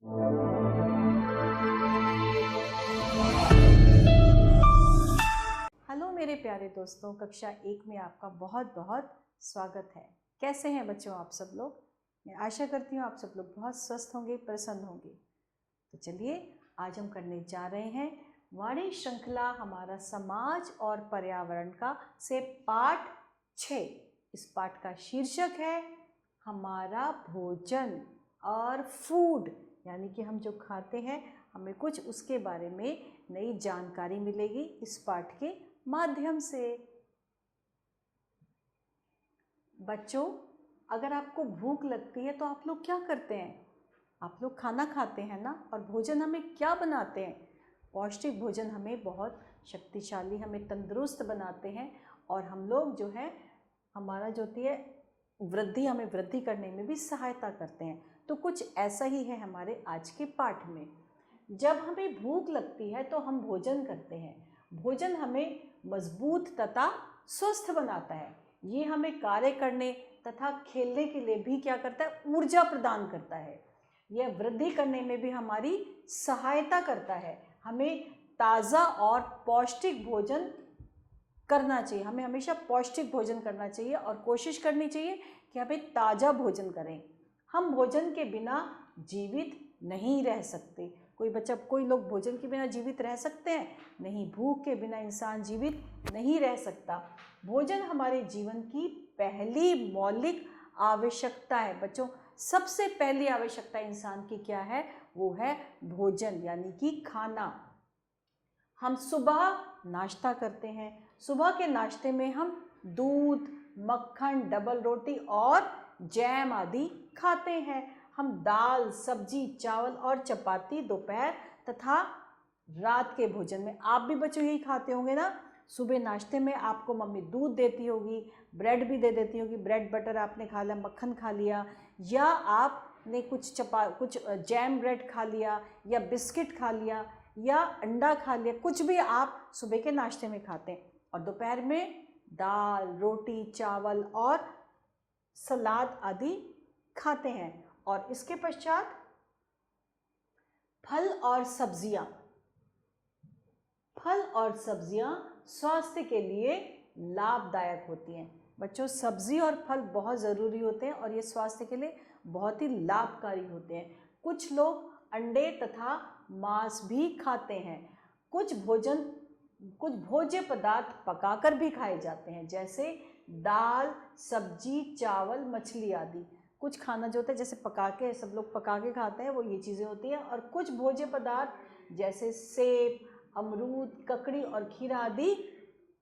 Hello मेरे प्यारे दोस्तों, कक्षा 1 में आपका बहुत बहुत स्वागत है। कैसे हैं बच्चों आप सब लोग? मैं आशा करती हूँ आप सब लोग बहुत स्वस्थ होंगे, प्रसन्न होंगे। तो चलिए आज हम करने जा रहे हैं वाणी श्रृंखला हमारा समाज और पर्यावरण का से पाठ 6। इस पाठ का शीर्षक है हमारा भोजन और फूड, यानी कि हम जो खाते हैं हमें कुछ उसके बारे में नई जानकारी मिलेगी इस पाठ के माध्यम से। बच्चों, अगर आपको भूख लगती है तो आप लोग क्या करते हैं? आप लोग खाना खाते हैं ना। और भोजन हमें क्या बनाते हैं? पौष्टिक भोजन हमें बहुत शक्तिशाली, हमें तंदुरुस्त बनाते हैं और हम लोग जो है हमारा जो होती है वृद्धि, हमें वृद्धि करने में भी सहायता करते हैं। तो कुछ ऐसा ही है हमारे आज के पाठ में। जब हमें भूख लगती है तो हम भोजन करते हैं। भोजन हमें मजबूत तथा स्वस्थ बनाता है। ये हमें कार्य करने तथा खेलने के लिए भी क्या करता है? ऊर्जा प्रदान करता है। यह वृद्धि करने में भी हमारी सहायता करता है। हमें ताज़ा और पौष्टिक भोजन करना चाहिए। हमें हमेशा पौष्टिक भोजन करना चाहिए और कोशिश करनी चाहिए कि हमें ताज़ा भोजन करें। हम भोजन के बिना जीवित नहीं रह सकते। कोई लोग भोजन के बिना जीवित रह सकते हैं? नहीं, भूख के बिना इंसान जीवित नहीं रह सकता। भोजन हमारे जीवन की पहली मौलिक आवश्यकता है। बच्चों, सबसे पहली आवश्यकता इंसान की क्या है? वो है भोजन, यानी कि खाना। हम सुबह नाश्ता करते हैं। सुबह के नाश्ते में हम दूध, मक्खन, डबल रोटी और जैम आदि खाते हैं। हम दाल, सब्जी, चावल और चपाती दोपहर तथा रात के भोजन में, आप भी बच्चों यही खाते होंगे ना। सुबह नाश्ते में आपको मम्मी दूध देती होगी, ब्रेड भी दे देती होगी, ब्रेड बटर आपने खा लिया, मक्खन खा लिया, या आपने कुछ जैम ब्रेड खा लिया, या बिस्किट खा लिया, या अंडा खा लिया। कुछ भी आप सुबह के नाश्ते में खाते हैं। और दोपहर में दाल, रोटी, चावल और सलाद आदि खाते हैं। और इसके पश्चात फल और सब्जियां। फल और सब्जियां स्वास्थ्य के लिए लाभदायक होती हैं। बच्चों, सब्जी और फल बहुत ज़रूरी होते हैं और ये स्वास्थ्य के लिए बहुत ही लाभकारी होते हैं। कुछ लोग अंडे तथा मांस भी खाते हैं। कुछ भोज्य पदार्थ पकाकर भी खाए जाते हैं, जैसे दाल, सब्जी, चावल, मछली आदि। कुछ खाना जो होता है जैसे पका के, सब लोग पका के खाते हैं, वो ये चीज़ें होती हैं। और कुछ भोज्य पदार्थ जैसे सेब, अमरूद, ककड़ी और खीरा आदि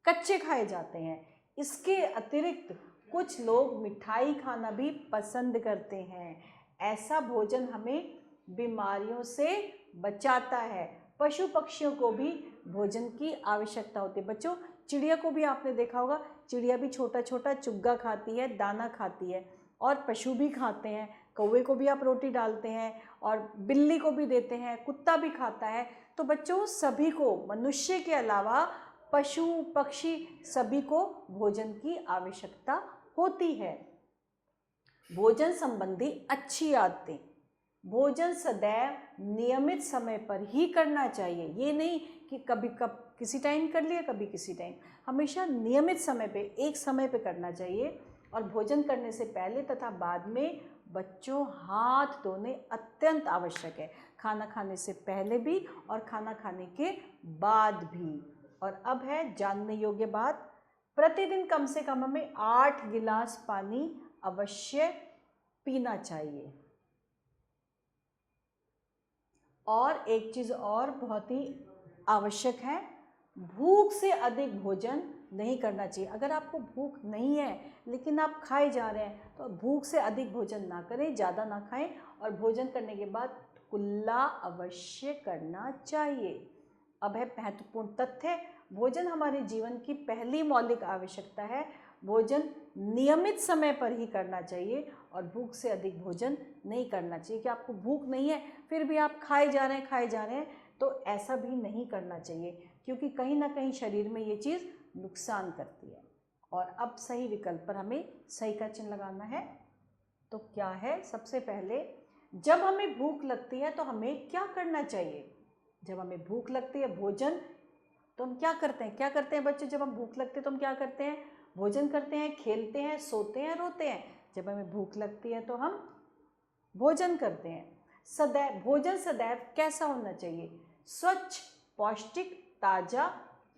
कच्चे खाए जाते हैं। इसके अतिरिक्त कुछ लोग मिठाई खाना भी पसंद करते हैं। ऐसा भोजन हमें बीमारियों से बचाता है। पशु पक्षियों को भी भोजन की आवश्यकता होती है। बच्चों, चिड़िया को भी आपने देखा होगा, चिड़िया भी छोटा छोटा चुग्गा खाती है, दाना खाती है। और पशु भी खाते हैं। कौवे को भी आप रोटी डालते हैं और बिल्ली को भी देते हैं, कुत्ता भी खाता है। तो बच्चों, सभी को, मनुष्य के अलावा पशु पक्षी सभी को भोजन की आवश्यकता होती है। भोजन संबंधी अच्छी आदतें। भोजन सदैव नियमित समय पर ही करना चाहिए। ये नहीं कि कभी किसी टाइम कर लिया, कभी किसी टाइम। हमेशा नियमित समय पे, एक समय पे करना चाहिए। और भोजन करने से पहले तथा बाद में बच्चों हाथ धोने अत्यंत आवश्यक है। खाना खाने से पहले भी और खाना खाने के बाद भी। और अब है जानने योग्य बात, प्रतिदिन कम से कम हमें 8 गिलास पानी अवश्य पीना चाहिए। और एक चीज़ और बहुत ही आवश्यक है, भूख से अधिक भोजन नहीं करना चाहिए। अगर आपको भूख नहीं है लेकिन आप खाए जा रहे हैं तो भूख से अधिक भोजन ना करें, ज़्यादा ना खाएं। और भोजन करने के बाद कुल्ला अवश्य करना चाहिए। अब है महत्वपूर्ण तथ्य, भोजन हमारे जीवन की पहली मौलिक आवश्यकता है। भोजन नियमित समय पर ही करना चाहिए और भूख से अधिक भोजन नहीं करना चाहिए। कि आपको भूख नहीं है फिर भी आप खाए जा रहे हैं, तो ऐसा भी नहीं करना चाहिए, क्योंकि कहीं ना कहीं शरीर में ये चीज़ नुकसान करती है। और अब सही विकल्प पर हमें सही का चिन्ह लगाना है। तो क्या है? सबसे पहले जब हमें भूख लगती है तो हमें क्या करना चाहिए? जब हमें भूख लगती है भोजन, तो हम क्या करते हैं? क्या करते हैं बच्चों? जब हम भूख लगती है तो हम क्या करते हैं? भोजन करते हैं, खेलते हैं, सोते हैं, रोते हैं। जब हमें भूख लगती है तो हम भोजन करते हैं। सदैव भोजन सदैव कैसा होना चाहिए? स्वच्छ, पौष्टिक, ताज़ा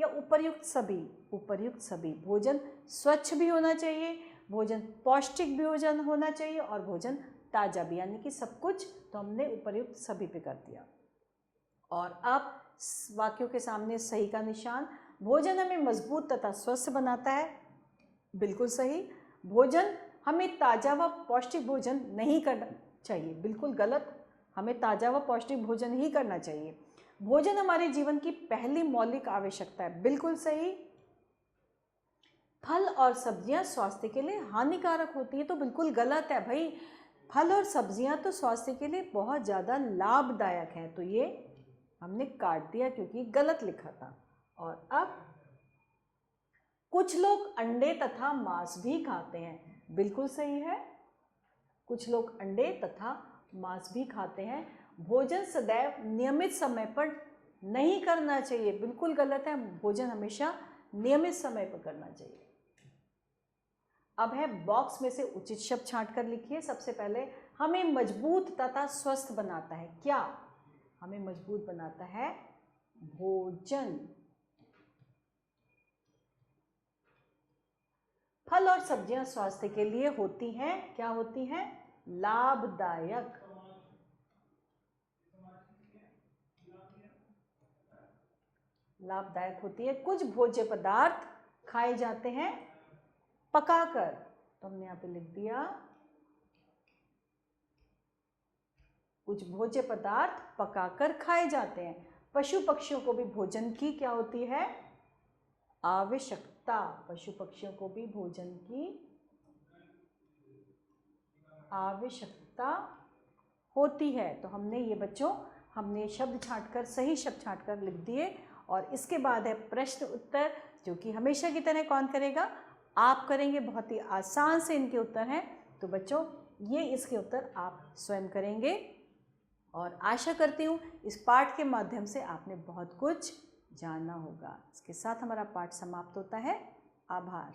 या उपर्युक्त सभी? उपर्युक्त सभी। भोजन स्वच्छ भी होना चाहिए, भोजन पौष्टिक भी भोजन होना चाहिए और भोजन ताज़ा भी, यानी कि सब कुछ। तो हमने उपर्युक्त सभी पे कर दिया। और अब वाक्यों के सामने सही का निशान। भोजन हमें मजबूत तथा स्वस्थ बनाता है, बिल्कुल सही। भोजन हमें ताज़ा व पौष्टिक भोजन नहीं करना चाहिए, बिल्कुल गलत। हमें ताज़ा व पौष्टिक भोजन ही करना चाहिए। भोजन हमारे जीवन की पहली मौलिक आवश्यकता है, बिल्कुल सही। फल और सब्जियां स्वास्थ्य के लिए हानिकारक होती है, तो बिल्कुल गलत है भाई। फल और सब्जियां तो स्वास्थ्य के लिए बहुत ज़्यादा लाभदायक है, तो ये हमने काट दिया क्योंकि गलत लिखा था। और अब कुछ लोग अंडे तथा मांस भी खाते हैं, बिल्कुल सही है। कुछ लोग अंडे तथा मांस भी खाते हैं। भोजन सदैव नियमित समय पर नहीं करना चाहिए, बिल्कुल गलत है। भोजन हमेशा नियमित समय पर करना चाहिए। अब है बॉक्स में से उचित शब्द छांट कर लिखिए। सबसे पहले, हमें मजबूत तथा स्वस्थ बनाता है। क्या हमें मजबूत बनाता है? भोजन। फल और सब्जियां स्वास्थ्य के लिए होती हैं, क्या होती हैं? लाभदायक। लाभदायक होती है। कुछ भोज्य पदार्थ खाए जाते हैं पकाकर, तो हमने यहाँ पे लिख दिया कुछ भोज्य पदार्थ पकाकर खाए जाते हैं। पशु पक्षियों को भी भोजन की क्या होती है? आवश्यकता। पशु पक्षियों को भी भोजन की आवश्यकता होती है। तो हमने ये बच्चों, हमने शब्द छांटकर, सही शब्द छांटकर लिख दिए। और इसके बाद है प्रश्न उत्तर, जो कि हमेशा की तरह कौन करेगा? आप करेंगे। बहुत ही आसान से इनके उत्तर हैं, तो बच्चों ये इसके उत्तर आप स्वयं करेंगे। और आशा करती हूँ इस पाठ के माध्यम से आपने बहुत कुछ जाना होगा। इसके साथ हमारा पाठ समाप्त होता है। आभार।